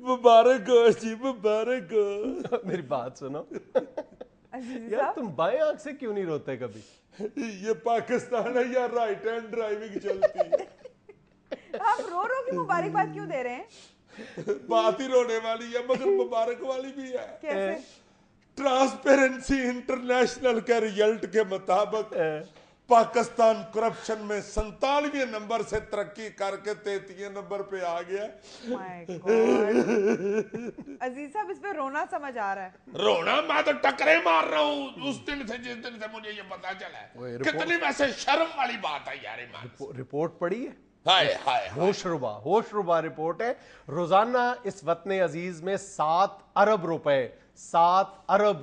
मुबारक हो जी, मुबारक हो। मेरी बात सुनो अजीज यार, साहब, तुम बाएं आंख से क्यों नहीं रोते कभी? ये पाकिस्तान है या राइट हैंड ड्राइविंग चलती है? आप रो रो की मुबारकबाद क्यों दे रहे हैं? बात ही रोने वाली है मगर मुबारक वाली भी है। कैसे? ट्रांसपेरेंसी इंटरनेशनल के रिजल्ट के मुताबिक पाकिस्तान करप्शन में 47वें नंबर से तरक्की करके 33वें नंबर पे आ गया। My God. अजीज साहब, इस पे रोना समझ आ रहा है। रोना मैं तो टकरे मार रहा हूँ उस दिन से जिस दिन से मुझे ये पता चला है। कितनी वैसे शर्म वाली बात है यार। रिपोर्ट पड़ी है? हाय हाय होशरुबा रिपोर्ट है। रोजाना इस वतन अजीज में 7 अरब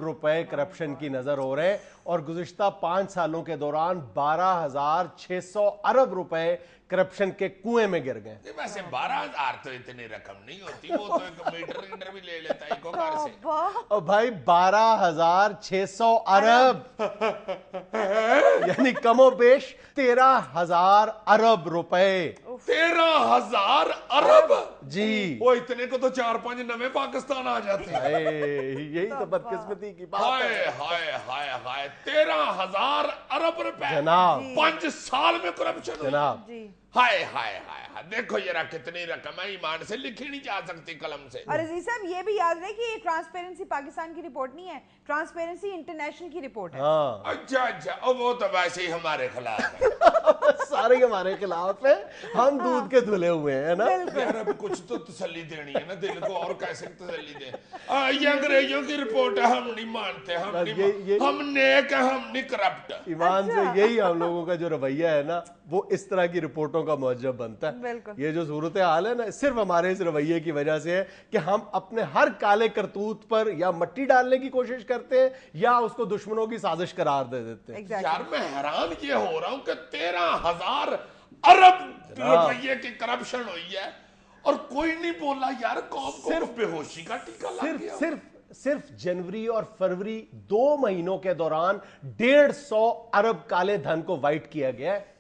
रुपए करप्शन की नजर हो रहे हैं और गुज़िश्ता 5 सालों के दौरान 12,600 अरब रुपए करप्शन के कुएं में गिर गए। वैसे 12,000 तो इतनी रकम नहीं होती, वो तो एक मीटर भी ले लेता है कार से। और भाई 12,600 अरब यानी कमो बेश 13,000 अरब रुपए। 13,000 अरब जी, वो इतने को तो 4-5 नवे पाकिस्तान आ जाते हैं। यही तो बदकिस्मती की बात हाय है। हाय हाय हाय 13,000 अरब रुपए जनाब 5 साल में करप्शन। जनाब जी। हाय हाय हाय हाय, देखो जरा कितनी रकम है, ईमान से लिखी नहीं जा सकती कलम से। और अजीज साहब, ये भी याद रहे कि ये ट्रांसपेरेंसी पाकिस्तान की रिपोर्ट नहीं है, ट्रांसपेरेंसी इंटरनेशनल की रिपोर्ट है। हाँ अच्छा अच्छा, और वो तो वैसे ही हमारे खिलाफ है। सारे हमारे खिलाफ है, हम दूध के धुले हुए हैं ना। यार अब कुछ तो तसल्ली देनी है ना दिल को, और कैसे तसल्ली दे? ये अंग्रेजों की रिपोर्ट है, हम नहीं मानते, हम नहीं हम नेक है, हम नहीं करप्ट। ईमान से यही हम लोगों का जो रवैया है ना, वो इस तरह की रिपोर्टों का मौजब बनता है। बिल्कुल। ये जो सूरत हाल है ना, सिर्फ हमारे इस रवैये की वजह से है कि हम अपने हर काले करतूत पर या मट्टी डालने की कोशिश करते हैं या उसको दुश्मनों की साजिश करार दे देते हैं। यार मैं हैरान ये हो रहा हूँ कि 13,000 अरब रुपये की करप्शन हुई है और कोई नहीं बोला यार। कौम को सिर्फ बेहोशी का टीका लग गया। सिर्फ जनवरी और फरवरी 2 महीनों के दौरान 150 अरब काले धन को वाइट किया गया है।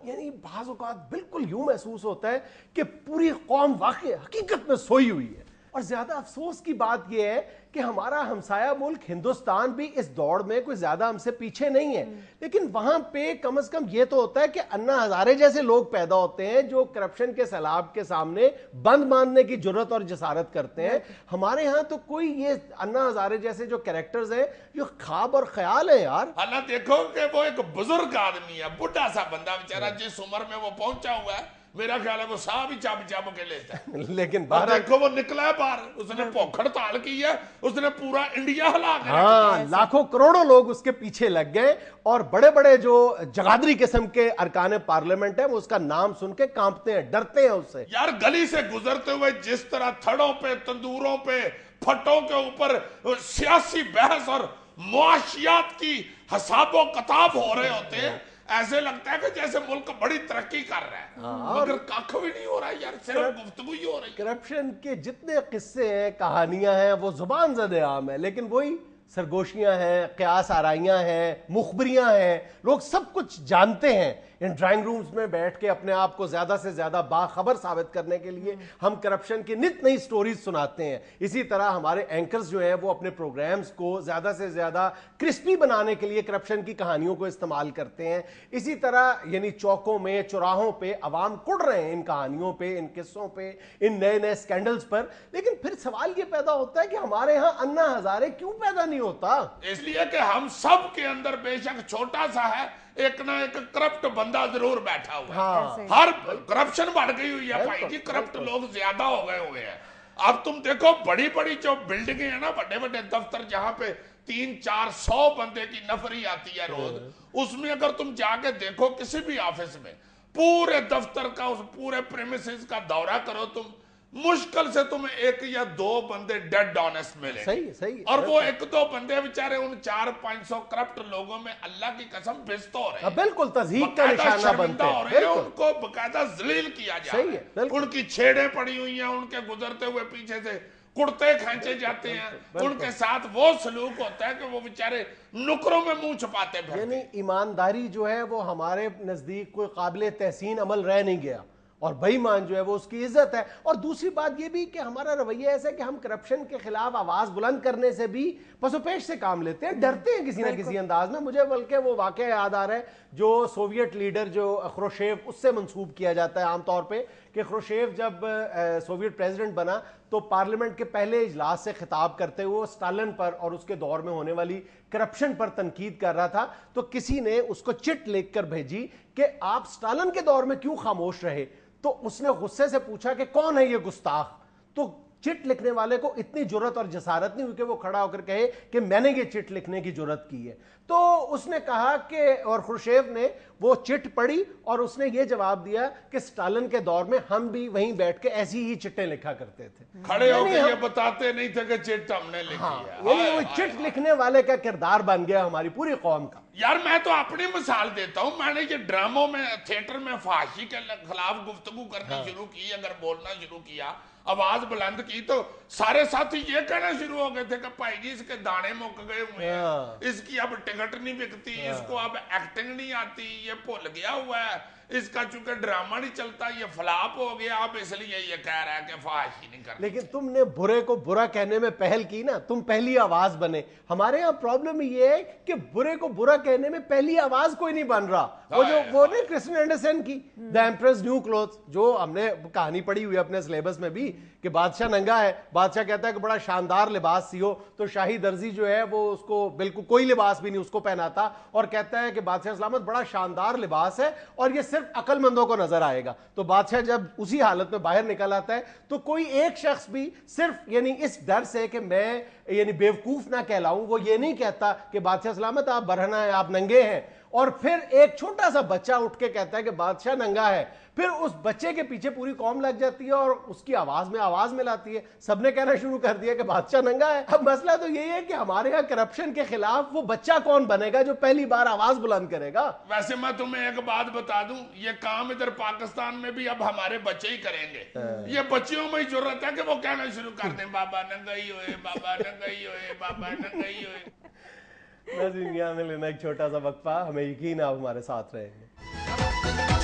यानी बाज़ औक़ात बिल्कुल यूं महसूस होता है कि पूरी कौम वाकई हकीकत में सोई हुई है। और ज्यादा अफसोस की बात यह है कि हमारा हमसाया मुल्क हिंदुस्तान भी इस दौड़ में कोई ज्यादा हमसे पीछे नहीं है, लेकिन वहां पे कम से कम ये तो होता है कि अन्ना हजारे जैसे लोग पैदा होते हैं जो करप्शन के सैलाब के सामने बंद मानने की जुर्रत और जसारत करते हैं। हमारे यहाँ तो कोई ये अन्ना हजारे जैसे जो कैरेक्टर्स हैं जो ख्वाब और ख्याल है यार। हालांकि देखो कि वो एक बुजुर्ग आदमी है, बुढ़ा सा बंदा बेचारा, जिस उम्र में वो पहुंचा हुआ है मेरा ख्याल है वो साहब ही चाब के लेता है। लेकिन देखो वो निकला है बाहर, उसने भूख हड़ताल की है, उसने पूरा इंडिया हिला के हाँ, लाखों करोड़ों लोग उसके पीछे लग गए और बड़े बड़े जो जगादरी किस्म के अरकान पार्लियामेंट है वो उसका नाम सुन के कांपते हैं, डरते हैं उससे। यार गली से गुजरते हुए जिस तरह थड़ों पे, तंदूरों पे, फटों के ऊपर सियासी बहस और मुआशियात की हसाबो किताब हो रहे होते हैं, ऐसे लगता है कि जैसे मुल्क बड़ी तरक्की कर रहा है, मगर कख भी नहीं हो रहा है यार, सिर्फ गुफ्तगू ही हो रही है। करप्शन के जितने किस्से हैं, कहानियां हैं, वो जुबान ज़दे आम है, लेकिन वही सरगोशियां हैं, कयास आराइयां हैं, मुखबरियां हैं, लोग सब कुछ जानते हैं। इन ड्राइंग रूम्स में बैठ के अपने आप को ज्यादा से ज्यादा बाखबर साबित करने के लिए हम करप्शन की नित नई स्टोरीज सुनाते हैं। इसी तरह हमारे एंकर्स जो हैं वो अपने प्रोग्राम्स को ज्यादा से ज्यादा क्रिस्पी बनाने के लिए करप्शन की कहानियों को इस्तेमाल करते हैं। इसी तरह यानी चौकों में, चौराहों पे अवाम कुड़ रहे हैं इन कहानियों पे, इन किस्सों पे, इन नए नए स्कैंडल्स पर। लेकिन फिर सवाल ये पैदा होता है कि हमारे यहाँ अन्ना हजारे क्यों पैदा नहीं होता? इसलिए कि हम सब के अंदर बेशक छोटा सा है, एक ना एक करप्ट बंदा जरूर बैठा हुआ है। हाँ। हर करप्शन बढ़ गई हुई है भाई जी, करप्ट लोग ज्यादा हो गए हुए हैं। अब तुम देखो बड़ी बड़ी जो बिल्डिंगें हैं ना, बड़े बड़े दफ्तर जहां पे 300-400 बंदे की नफरी आती है रोज, उसमें अगर तुम जाके देखो किसी भी ऑफिस में, पूरे दफ्तर का उस पूरे प्रेमिसेस का दौरा करो तुम, मुश्किल से तुम्हें 1 या 2 बंदे डेड ऑनेस्ट मिले। सही और वो 1-2 बंदे बेचारे उन 400-500 करप्ट लोगों में अल्लाह की कसम बेइज्जत हो रहे हैं, बिल्कुल तज़हीक का निशाना बनते हैं, उनको बकायदा जलील किया जा रहा है, उनकी छेड़ें पड़ी हुई हैं, उनके गुजरते हुए पीछे से कुर्ते खींचे जाते हैं, उनके साथ वो सलूक होता है कि वो बेचारे नुकरों में मुंह छुपाते फिरते। यानी ईमानदारी जो है वो हमारे नजदीक कोई काबिल तहसीन अमल रह नहीं गया। اور बेईमान जो है वो उसकी इज्जत है। और दूसरी बात ये भी कि हमारा रवैया ऐसा है कि हम करप्शन के खिलाफ आवाज बुलंद करने से भी पसोपेश से काम लेते हैं, डरते हैं किसी ना किसी अंदाज में। मुझे बल्कि वो वाकया याद आ रहा है जो सोवियत लीडर जो ख्रुश्चेव, उससे मंसूब किया जाता है आमतौर पे कि ख्रुश्चेव जब सोवियत प्रेसिडेंट बना तो पार्लियामेंट के पहले इजलास से खिताब करते हुए स्टालिन पर और उसके दौर में होने वाली करप्शन पर तनकीद कर रहा था, तो किसी ने उसको चिट लिखकर भेजी कि आप स्टालिन के दौर में क्यों खामोश रहे। तो उसने गुस्से से पूछा कि कौन है ये गुस्ताख। तो चिट लिखने वाले को इतनी जुर्रत और जसारत नहीं हुई कि वो खड़ा होकर कहे कि मैंने ये चिट लिखने की जुर्रत की है। तो उसने कहा कि, और ख्रुश्चेव ने वो चिट पढ़ी और उसने ये जवाब दिया कि स्टालिन के दौर में हम भी वहीं बैठ के ऐसी ही चिट्टें लिखा करते थे, खड़े होकर ये बताते नहीं थे कि चिट हमने लिखी है। यानी वो चिट लिखने वाले का किरदार बन गया हमारी पूरी कौम का। यार मैं तो अपनी मिसाल देता हूं, मैंने ये ड्रामों में, थिएटर में फहाशी के खिलाफ गुफ्तगू करनी शुरू की, अगर बोलना शुरू किया, आवाज बुलंद की, तो सारे साथी ये कहना शुरू हो गए थे कि भाई जी इसके दाने मुक गए हुए हैं, इसकी अब टिकट नहीं बिकती, इसको अब एक्टिंग नहीं आती, ये भूल गया हुआ है, इसका चूंकि ड्रामा नहीं चलता, ये फ्लॉप हो गया, अब इसलिए ये कह रहा है कि फहाशी नहीं करनी। लेकिन तुमने बुरे को बुरा कहने में पहल की ना, तुम पहली आवाज बने। हमारे यहाँ प्रॉब्लम ये है कि बुरे को बुरा कहने में पहली आवाज कोई नहीं बन रहा। वो जो वो ने क्रिस्टिन एंडरसन की द एम्प्रेस न्यू क्लोथ्स, जो हमने कहानी पढ़ी हुई अपने सिलेबस में भी, कि बादशाह नंगा है, बादशाह कहता है कि बड़ा शानदार लिबास सियो, तो शाही दर्जी जो है वो उसको बिल्कुल कोई लिबास भी नहीं उसको पहनाता और कहता है कि बादशाह सलामत बड़ा शानदार लिबास है और ये सिर्फ अक्लमंदों को नजर आएगा। तो बादशाह जब उसी हालत में बाहर निकल आता है तो कोई एक शख्स भी सिर्फ यानी इस डर से कि मैं यानी बेवकूफ ना कहलाऊं, वो ये नहीं कहता कि बादशाह सलामत आप बरहना है, आप नंगे हैं। और फिर एक छोटा सा बच्चा उठ के कहता है कि बादशाह नंगा है, फिर उस बच्चे के पीछे पूरी कौम लग जाती है और उसकी आवाज में आवाज मिलाती है, सबने कहना शुरू कर दिया कि बादशाह नंगा है। अब मसला तो यही है कि हमारे यहाँ करप्शन के खिलाफ वो बच्चा कौन बनेगा जो पहली बार आवाज बुलंद करेगा। वैसे मैं तुम्हें एक बात बता दूं, ये काम इधर पाकिस्तान में भी अब हमारे बच्चे ही करेंगे। ये बच्चियों में ही जरूरत है कि वो कहना शुरू कर दें बाबा नंगाई होए, बाबा नंगाई होए, बाबा नंगाई होए। नाज़रीन, यहाँ में लेना एक छोटा सा वक्फा, हमें यकीन है आप हमारे साथ रहेंगे।